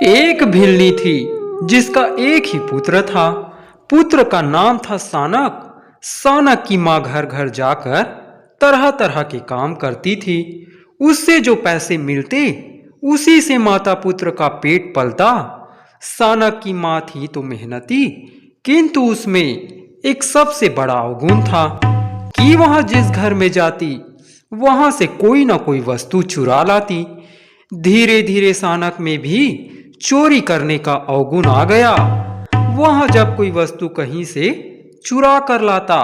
एक भिल्ली थी जिसका एक ही पुत्र था। पुत्र का नाम था सानक। सानक की माँ घर घर जाकर तरह तरह के काम करती थी। उससे जो पैसे मिलते उसी से माता पुत्र का पेट पलता। सानक की माँ थी तो मेहनती, किंतु उसमें एक सबसे बड़ा अवगुण था कि वह जिस घर में जाती वहां से कोई ना कोई वस्तु चुरा लाती। धीरे धीरे सानक में भी चोरी करने का अवगुण आ गया। वह जब कोई वस्तु कहीं से चुरा कर लाता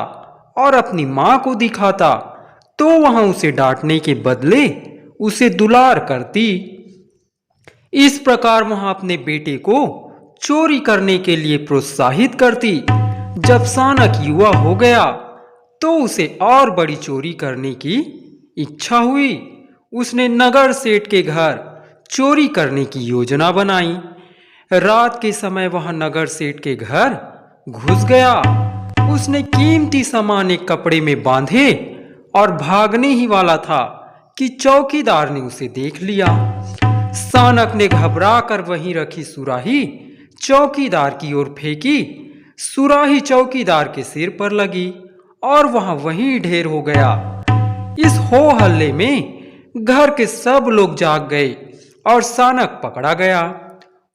और अपनी मां को दिखाता तो वह उसे डांटने के बदले उसे दुलार करती। इस प्रकार वह अपने बेटे को चोरी करने के लिए प्रोत्साहित करती। जब सानक युवा हो गया तो उसे और बड़ी चोरी करने की इच्छा हुई। उसने नगर सेठ के घर चोरी करने की योजना बनाई। रात के समय वह नगर सेठ के घर घुस गया। उसने कीमती सामान एक कपड़े में बांधे और भागने ही वाला था कि चौकीदार ने उसे देख लिया। सानक ने घबरा कर वहीं रखी सुराही चौकीदार की ओर फेंकी। सुराही चौकीदार के सिर पर लगी और वह वहीं ढेर हो गया। इस हो हल्ले में घर के सब लोग जाग गए और सानक पकड़ा गया।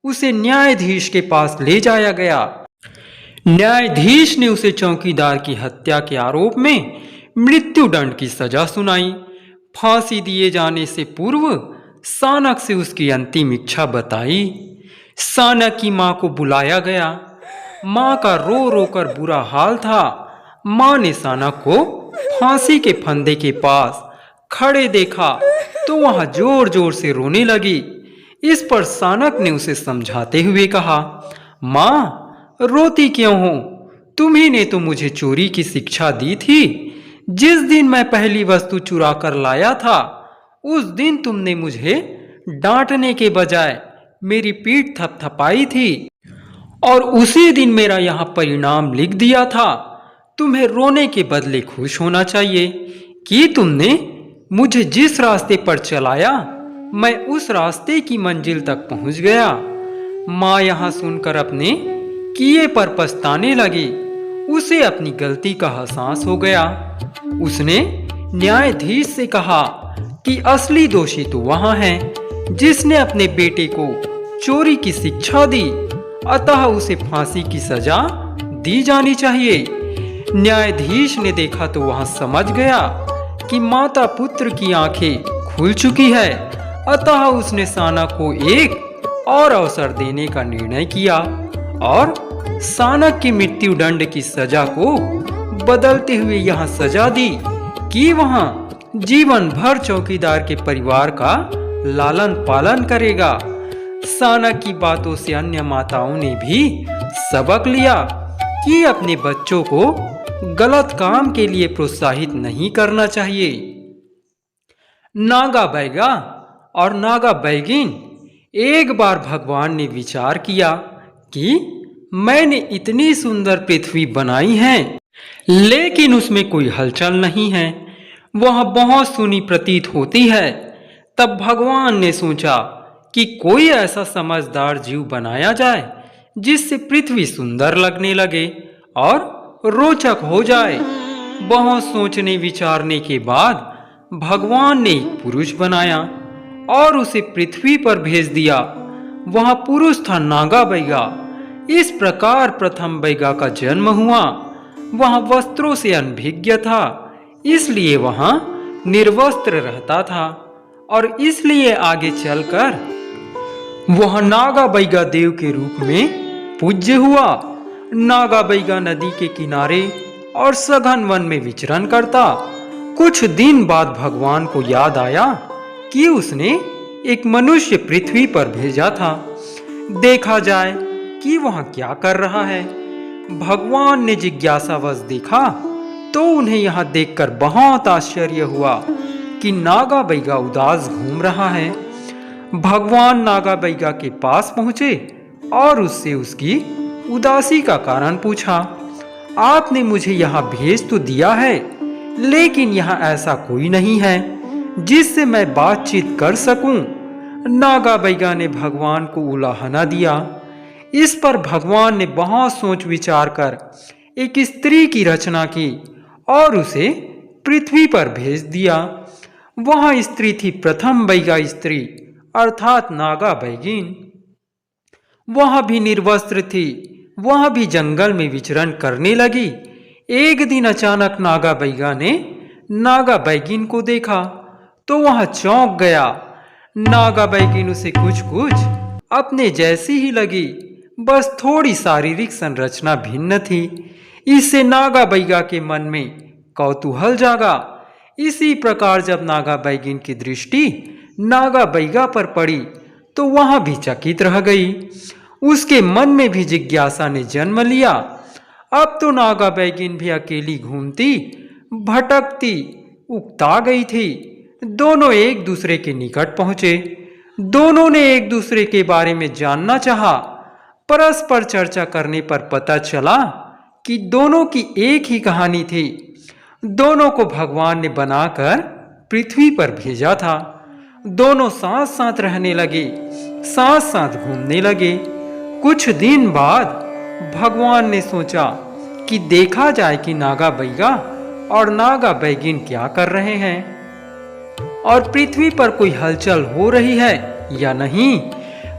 उसे न्यायाधीश के पास ले जाया गया। न्यायाधीश ने उसे चौकीदार की हत्या के आरोप में मृत्युदंड की सजा सुनाई। फांसी दिए जाने से पूर्व सानक से उसकी अंतिम इच्छा बताई। सानक की मां को बुलाया गया। मां का रो रो कर बुरा हाल था। मां ने सानक को फांसी के फंदे के पास खड़े देखा तो वह जोर जोर से रोने लगी। इस पर सानक ने उसे समझाते हुए कहा, मां रोती क्यों हो? तुम्ही ने तो मुझे चोरी की शिक्षा दी थी। जिस दिन मैं पहली वस्तु चुरा कर लाया था उस दिन तुमने मुझे डांटने के बजाय मेरी पीठ थपथपाई थी और उसी दिन मेरा यहां परिणाम लिख दिया था। तुम्हें रोने के बदले खुश होना चाहिए कि तुमने मुझे जिस रास्ते पर चलाया मैं उस रास्ते की मंजिल तक पहुंच गया। मां यहां सुनकर अपने किए पर पछताने लगी। उसे अपनी गलती का एहसास हो गया। उसने न्यायाधीश से कहा कि असली दोषी तो वहां है जिसने अपने बेटे को चोरी की शिक्षा दी, अतः उसे फांसी की सजा दी जानी चाहिए। न्यायाधीश ने देखा तो वह समझ गया कि माता पुत्र की आंखें खुल चुकी है, अतः उसने सानक को एक और अवसर देने का निर्णय किया और सानक की मृत्युदंड की सजा को बदलते हुए यह सजा दी कि वह जीवन भर चौकीदार के परिवार का लालन पालन करेगा। सानक की बातों से अन्य माताओं ने भी सबक लिया कि अपने बच्चों को गलत काम के लिए प्रोत्साहित नहीं करना चाहिए। नागा बैगा और नागा बैगिन एक बार भगवान ने विचार किया कि मैंने इतनी सुंदर पृथ्वी बनाई है लेकिन उसमें कोई हलचल नहीं है, वह बहुत सुनी प्रतीत होती है। तब भगवान ने सोचा कि कोई ऐसा समझदार जीव बनाया जाए जिससे पृथ्वी सुंदर लगने लगे और रोचक हो जाए। बहुत सोचने विचारने के बाद भगवान ने एक पुरुष बनाया और उसे पृथ्वी पर भेज दिया। वह पुरुष था नागा बैगा। इस प्रकार प्रथम बैगा का जन्म हुआ। वह वस्त्रों से अनभिज्ञ था, इसलिए वह निर्वस्त्र रहता था और इसलिए आगे चलकर वह नागा बैगा देव के रूप में पूज्य हुआ। नागा बैगा नदी के किनारे और सघन वन में विचरण करता। कुछ दिन बाद भगवान को याद आया कि उसने एक मनुष्य पृथ्वी पर भेजा था, देखा जाए कि वह क्या कर रहा है। भगवान ने जिज्ञासावश देखा तो उन्हें यह देखकर बहुत आश्चर्य हुआ कि नागा बैगा उदास घूम रहा है। भगवान नागा बैगा के पास पहुंचे और उससे उसकी उदासी का कारण पूछा। आपने मुझे यहाँ भेज तो दिया है, लेकिन यहाँ ऐसा कोई नहीं है जिससे मैं बातचीत कर सकूं। नागा बैगा ने भगवान को उलाहना दिया। इस पर भगवान ने बहुत सोच विचार कर एक स्त्री की रचना की और उसे पृथ्वी पर भेज दिया। वह स्त्री थी प्रथम बैगा स्त्री अर्थात नागा बैगिन। वह भी निर्वस्त्र थी, वह भी जंगल में विचरण करने लगी। एक दिन अचानक नागा बैगा ने नागा बैगिन को देखा तो वह चौंक गया। नागा बैगिन उसे कुछ कुछ अपने जैसी ही लगी, बस थोड़ी शारीरिक संरचना भिन्न थी। इससे नागा बैगा के मन में कौतूहल जागा। इसी प्रकार जब नागा बैगिन की दृष्टि नागा बैगा पर पड़ी तो वह भी चकित रह गई। उसके मन में भी जिज्ञासा ने जन्म लिया। अब तो नागा बैगिन भी अकेली घूमती भटकती उकता गई थी। दोनों एक दूसरे के निकट पहुंचे। दोनों ने एक दूसरे के बारे में जानना चाहा। परस्पर चर्चा करने पर पता चला कि दोनों की एक ही कहानी थी। दोनों को भगवान ने बनाकर पृथ्वी पर भेजा था। दोनों साथ साथ रहने लगे, साथ साथ घूमने लगे। कुछ दिन बाद भगवान ने सोचा कि देखा जाए कि नागा बैगा और नागा बैगिन क्या कर रहे हैं और पृथ्वी पर कोई हलचल हो रही है या नहीं।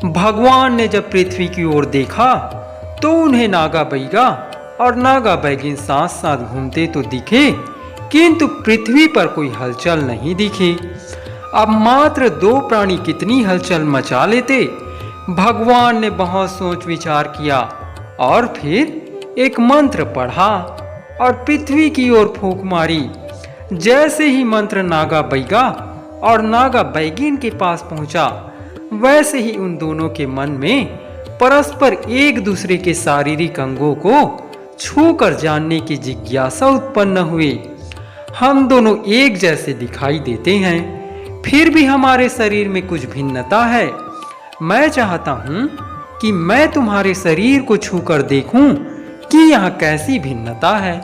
भगवान ने जब पृथ्वी की ओर देखा तो उन्हें नागा बैगा और नागा बैगिन साथ साथ घूमते तो दिखे, किंतु पृथ्वी पर कोई हलचल नहीं दिखी। अब मात्र दो प्राणी कितनी हलचल मचा लेते। भगवान ने बहुत सोच विचार किया और फिर एक मंत्र पढ़ा और पृथ्वी की ओर फूंक मारी। जैसे ही मंत्र नागा बैगा और नागा बैगिन के पास पहुंचा, वैसे ही उन दोनों के मन में परस्पर एक दूसरे के शारीरिक अंगों को छूकर जानने की जिज्ञासा उत्पन्न हुई। हम दोनों एक जैसे दिखाई देते हैं, फिर भी हमारे शरीर में कुछ भिन्नता है। मैं चाहता हूं कि मैं तुम्हारे शरीर को छूकर देखूं कि यह कैसी भिन्नता है।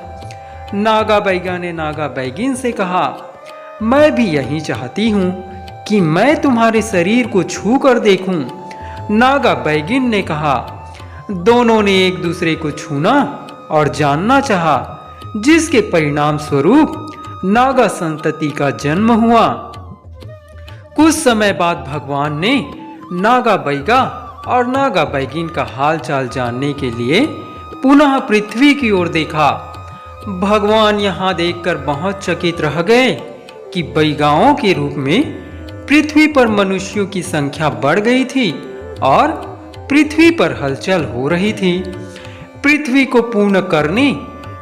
नागा बैगा ने नागा बैगिन से कहा, मैं भी यही चाहती हूं कि मैं तुम्हारे शरीर को छूकर देखूं। नागा बैगिन ने कहा। दोनों ने एक दूसरे को छूना और जानना चाहा, जिसके परिणाम स्वरूप नागा संतति का जन्म हुआ। कुछ समय बाद भगवान ने नागा बैगा और नागा बैगिन का हाल चाल जानने के लिए पुनः पृथ्वी की ओर देखा। भगवान यहाँ देखकर बहुत चकित रह गए कि बैगाओं के रूप में पृथ्वी पर मनुष्यों की संख्या बढ़ गई थी और पृथ्वी पर हलचल हो रही थी। पृथ्वी को पूर्ण करने,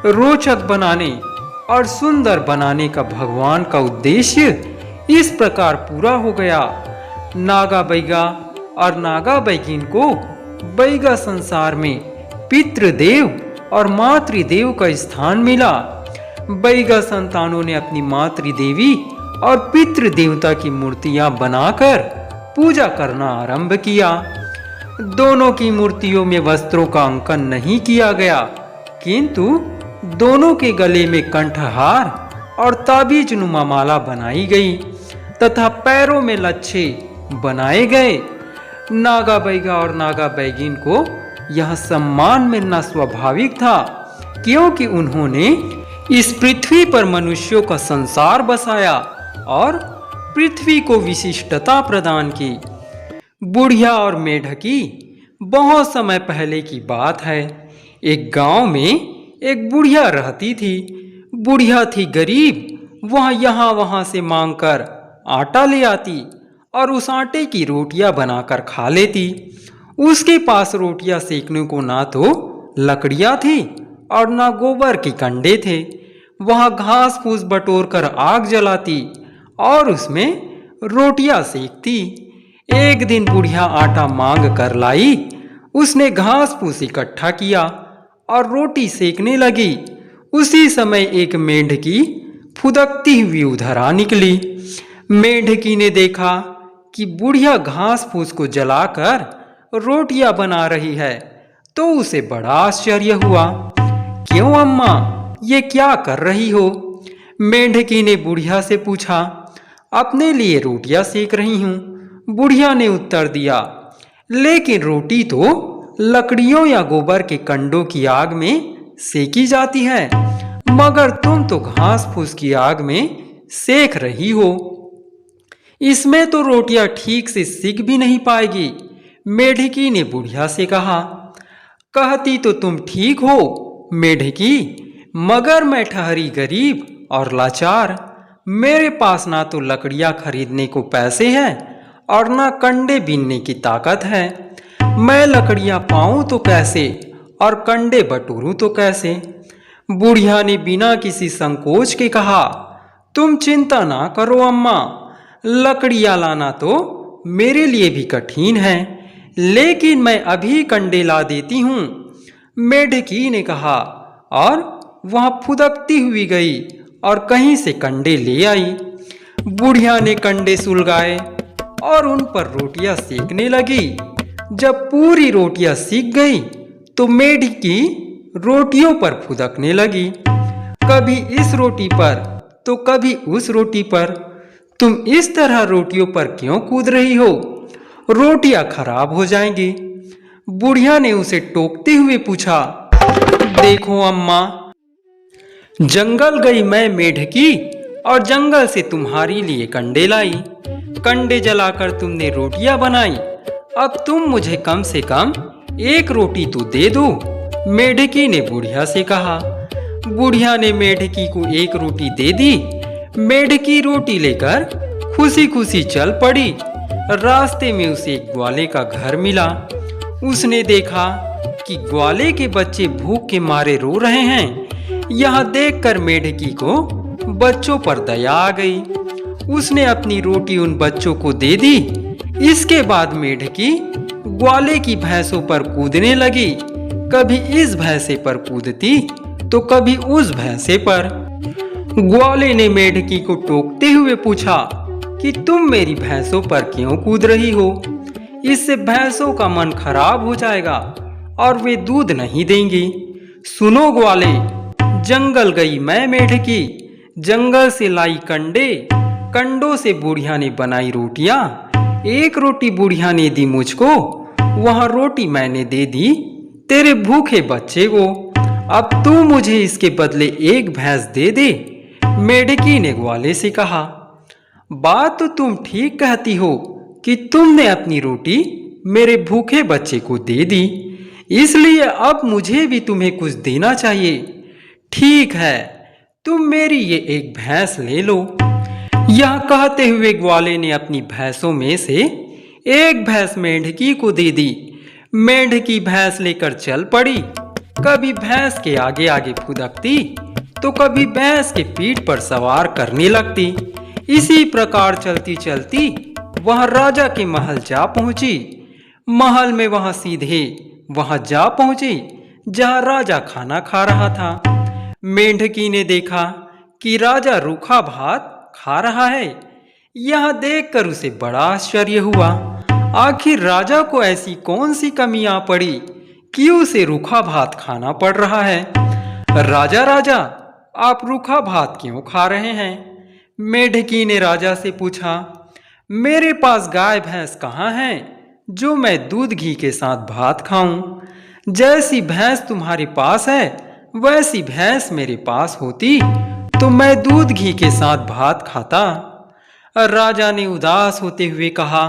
रोचक बनाने और सुंदर बनाने का भगवान का उद्देश्य इस प्रकार पूरा हो गया। नागा बैगा और नागा बैगिन को बैगा संसार में पितृदेव और मातृदेव का स्थान मिला। बैगा संतानों ने अपनी मातृदेवी और पितृदेवता की मूर्तियां बनाकर पूजा करना आरंभ किया। दोनों की मूर्तियों में वस्त्रों का अंकन नहीं किया गया, किंतु दोनों के गले में कंठहार और ताबीज नुमा माला बनाई गई तथा पैरों में लच्छे बनाए गए। नागा बैगा और नागा बैगिन को यह सम्मान मिलना स्वाभाविक था, क्योंकि उन्होंने इस पृथ्वी पर मनुष्यों का संसार बसाया और पृथ्वी को विशिष्टता प्रदान की। बुढ़िया और मेढकी बहुत समय पहले की बात है। एक गांव में एक बुढ़िया रहती थी। बुढ़िया थी गरीब। वह यहाँ वहां से मांगकर आटा ले आती और उस आटे की रोटियां बनाकर खा लेती। उसके पास रोटियां सेकने को ना तो लकड़ियां थी और ना गोबर के कंडे थे। वह घास फूस बटोर कर आग जलाती और उसमें रोटियां सेकती। एक दिन बुढ़िया आटा मांग कर लाई। उसने घास फूस इकट्ठा किया और रोटी सेकने लगी। उसी समय एक मेंढकी फुदकती हुई उधर आ निकली। मेंढकी ने देखा कि बुढ़िया घास फूस को जलाकर रोटियां बना रही है, तो उसे बड़ा आश्चर्य हुआ। क्यों अम्मा, ये क्या कर रही हो? मेंढकी ने बुढ़िया से पूछा। अपने लिए रोटियां सेक रही हूं। बुढ़िया ने उत्तर दिया, लेकिन रोटी तो लकड़ियों या गोबर के कंडों की आग में सेकी जाती है, मगर तुम तो घास फूस की आग में सेक रही हो। इसमें तो रोटियां ठीक से सिक भी नहीं पाएगी। मेढकी ने बुढ़िया से कहा। कहती तो तुम ठीक हो मेढकी, मगर मैं ठहरी गरीब और लाचार। मेरे पास ना तो लकड़ियां खरीदने को पैसे हैं और ना कंडे बीनने की ताकत है। मैं लकड़ियां पाऊं तो कैसे और कंडे बटोरूं तो कैसे। बुढ़िया ने बिना किसी संकोच के कहा, तुम चिंता ना करो अम्मा, लकड़ियां लाना तो मेरे लिए भी कठिन है, लेकिन मैं अभी कंडे ला देती हूं। मेढकी ने कहा और वहां फुदकती हुई गई और कहीं से कंडे ले आई। बुढ़िया ने कंडे सुलगाए और उन पर रोटियां सेकने लगी। जब पूरी रोटियां सीख गई तो मेढकी रोटियों पर फुदकने लगी, कभी इस रोटी पर तो कभी उस रोटी पर। तुम इस तरह रोटियों पर क्यों कूद रही हो? रोटियां खराब हो जाएंगी। बुढ़िया ने उसे टोकते हुए पूछा। देखो अम्मा, जंगल गई मैं मेढकी और जंगल से तुम्हारे लिए कंडे लाई। कंडे जलाकर तुमने रोटियां बनाई। अब तुम मुझे कम से कम एक रोटी तो दे दो, मेढकी ने बुढ़िया से कहा। बुढ़िया ने मेढकी को एक रोटी दे दी। मेढकी रोटी लेकर खुशी खुशी चल पड़ी। रास्ते में उसे एक ग्वाले का घर मिला। उसने देखा कि ग्वाले के बच्चे भूख के मारे रो रहे हैं। यह देखकर मेढकी को बच्चों पर दया आ गई। उसने अपनी रोटी उन बच्चों को दे दी। इसके बाद मेढकी ग्वाले की भैंसों पर कूदने लगी। कभी इस भैंसे पर कूदती तो कभी उस भैंसे पर। ग्वाले ने मेढकी को टोकते हुए पूछा कि तुम मेरी भैंसों पर क्यों कूद रही हो? इससे भैंसों का मन खराब हो जाएगा और वे दूध नहीं देंगी। सुनो ग्वाले, जंगल गई मैं मेढकी, जंगल से लाई कंडे, कंडों से बुढ़िया ने बनाई रोटियां। एक रोटी बुढ़िया ने दी मुझको, वह रोटी मैंने दे दी तेरे भूखे बच्चे को। अब तू मुझे इसके बदले एक भैंस दे दे, मेढकी ने ग्वाले से कहा। बात तो तुम ठीक कहती हो कि तुमने अपनी रोटी मेरे भूखे बच्चे को दे दी, इसलिए अब मुझे भी तुम्हें कुछ देना चाहिए। ठीक है, तुम मेरी ये एक भैंस ले लो। यह कहते हुए ग्वाले ने अपनी भैंसों में से एक भैंस मेढकी को दे दी। मेढकी भैंस लेकर चल पड़ी। कभी भैंस के आगे आगे फुदकती तो कभी भैंस के पीठ पर सवार करने लगती। इसी प्रकार चलती चलती वह राजा के महल जा पहुंची। महल में वह सीधे वहां जा पहुंची जहां राजा खाना खा रहा था। मेढकी ने देखा कि राजा रूखा भात खा रहा है। यह देखकर उसे बड़ा आश्चर्य हुआ। आखिर राजा को ऐसी कौन सी कमी आ पड़ी कि उसे रूखा भात खाना पड़ रहा है? राजा राजा, आप रूखा भात क्यों खा रहे हैं? मेढकी ने राजा से पूछा। मेरे पास गाय भैंस कहाँ है जो मैं दूध घी के साथ भात खाऊं? जैसी भैंस तुम्हारे पास है वैसी भैंस मेरे पास होती तो मैं दूध घी के साथ भात खाता। राजा ने उदास होते हुए कहा।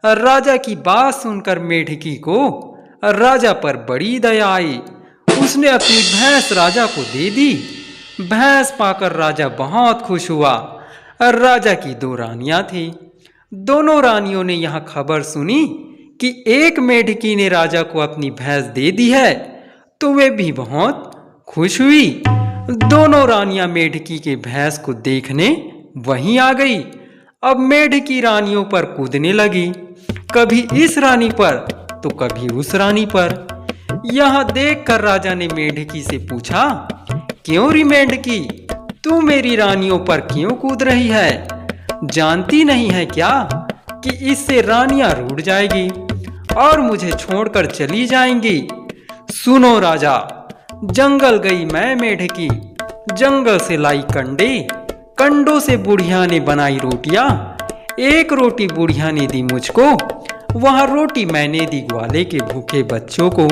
राजा की बात सुनकर मेढकी को राजा पर बड़ी दया आई। उसने अपनी भैंस राजा को दे दी। भैंस पाकर राजा बहुत खुश हुआ। राजा की दो रानियां थीं। दोनों रानियों ने यह खबर सुनी कि एक मेढकी ने राजा को अपनी भैंस दे दी है तो वे भी बहुत खुश हुई। दोनों रानियां मेढकी के भैंस को देखने वहीं आ गई। अब मेढकी रानियों पर कूदने लगी, कभी इस रानी पर तो कभी उस रानी पर। यह देखकर राजा ने मेढकी से पूछा, क्यों री मेढकी, तू मेरी रानियों पर क्यों कूद रही है? जानती नहीं है क्या कि इससे रानियां रूठ जाएगी और मुझे छोड़कर चली जाएंगी? सुनो राजा, जंगल गई मैं मेढकी, जंगल से लाई कंडे, कंडों से बुढ़िया ने बनाई रोटियां। एक रोटी बुढ़िया ने दी मुझको, वह रोटी मैंने दी ग्वाले के भूखे बच्चों को।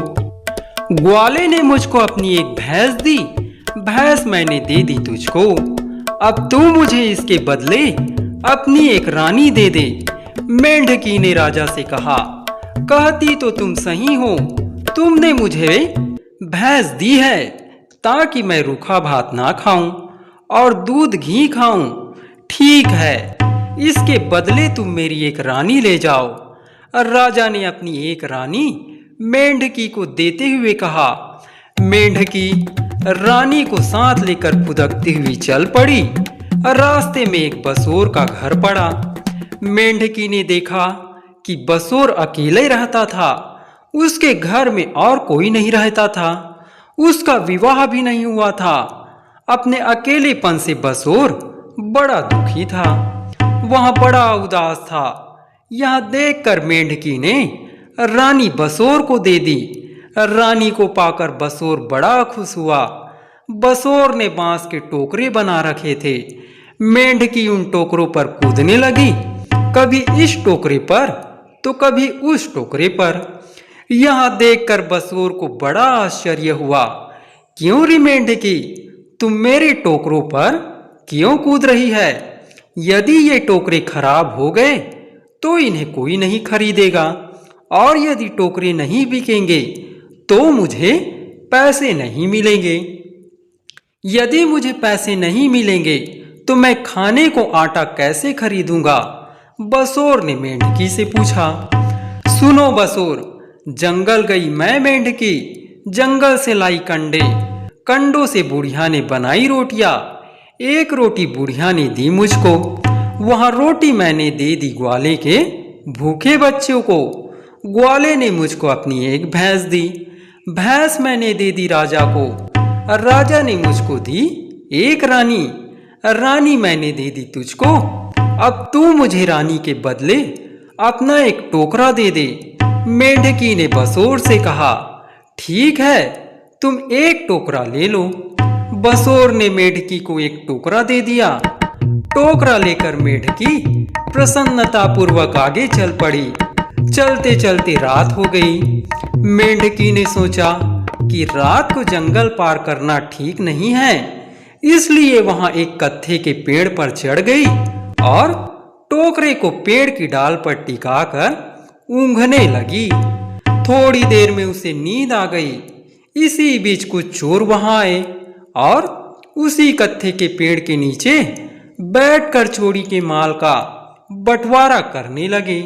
ग्वाले ने मुझको अपनी एक भैंस दी, भैंस मैंने दे दी तुझको। अब तू मुझे इसके बदले अपनी एक रानी दे दे। मेंढकी ने राजा से कहा, कहती तो तुम सही हो, तुमने मुझे भैंस दी है ताकि मैं रूखा भात ना खाऊं और दूध घी खाऊं। ठीक है, इसके बदले तुम मेरी एक रानी ले जाओ। राजा ने अपनी एक रानी मेंढकी को देते हुए कहा। मेंढकी रानी को साथ लेकर फुदकती हुई चल पड़ी। रास्ते में एक बसोर का घर पड़ा। मेंढकी ने देखा कि बसोर अकेले रहता था, उसके घर में और कोई नहीं रहता था, उसका विवाह भी नहीं हुआ था। अपने अकेलेपन से बसोर बड़ा दुखी था, वह बड़ा उदास था। यह देखकर मेंढकी ने रानी बसोर को दे दी। रानी को पाकर बसोर बड़ा खुश हुआ। बसोर ने बांस के टोकरे बना रखे थे। मेंढकी उन टोकरों पर कूदने लगी, कभी इस टोकरे पर तो कभी उस टोकरे पर। यह देखकर बसोर को बड़ा आश्चर्य हुआ। क्यों रे मेंढकी, तुम मेरे टोकरों पर क्यों कूद रही है? यदि ये टोकरे खराब हो गए तो इन्हें कोई नहीं खरीदेगा, और यदि टोकरे नहीं बिकेंगे तो मुझे पैसे नहीं मिलेंगे। यदि मुझे पैसे नहीं मिलेंगे तो मैं खाने को आटा कैसे खरीदूंगा? बसोर ने मेंढकी से पूछा। सुनो बसोर, जंगल गई मैं मेंढकी, जंगल से लाई कंडे, कंडों से बुढ़िया ने बनाई रोटियां। एक रोटी बुढ़िया ने दी मुझको, वह रोटी मैंने दे दी ग्वाले के भूखे बच्चों को। ग्वाले ने मुझको अपनी एक भैंस दी, भैंस मैंने दे दी राजा को। राजा ने मुझको दी एक रानी, रानी मैंने दे दी तुझको। अब तू मुझे रानी के बदले अपना एक टोकरा दे दे। मेंढकी ने बसोर से कहा, ठीक है, तुम एक टोकरा ले लो। बसोर ने मेंढकी को एक टोकरा दे दिया। टोकरा लेकर मेंढकी प्रसन्नतापूर्वक आगे चल पड़ी। चलते चलते रात हो गई। मेंढकी ने सोचा कि रात को जंगल पार करना ठीक नहीं है, इसलिए वहां एक कत्थे के पेड़ पर चढ़ गई और टोकरे को पेड़ की डाल पर टिकाकर ऊँघने लगी। थोड़ी देर में उसे नींद आ गई। इसी बीच कुछ चोर वहां आए और उसी कत्थे के पेड़ के नीचे बैठकर चोरी के माल का बंटवारा करने लगे।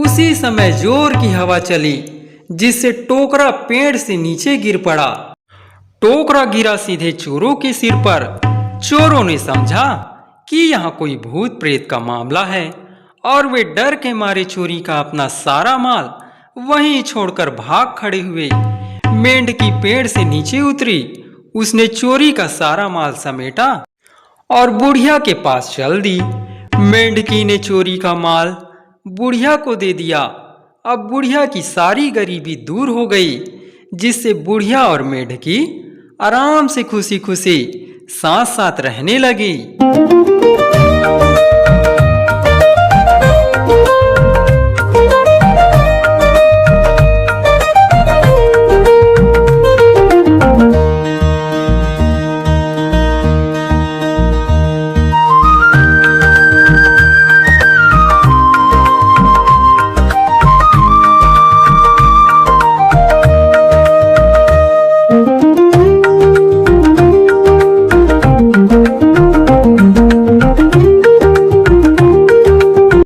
उसी समय जोर की हवा चली, जिससे टोकरा पेड़ से नीचे गिर पड़ा। टोकरा गिरा सीधे चोरों के सिर पर। चोरों ने समझा कि यहाँ कोई भूत प्रेत का मामला है और वे डर के मारे चोरी का अपना सारा माल वहीं छोड़कर भाग खड़े हुए। मेंढकी पेड़ से नीचे उतरी, उसने चोरी का सारा माल समेटा और बुढ़िया के पास चल दी। मेंढकी ने चोरी का माल बुढ़िया को दे दिया। अब बुढ़िया की सारी गरीबी दूर हो गई, जिससे बुढ़िया और मेंढकी आराम से खुशी खुशी साथ साथ रहने लगी।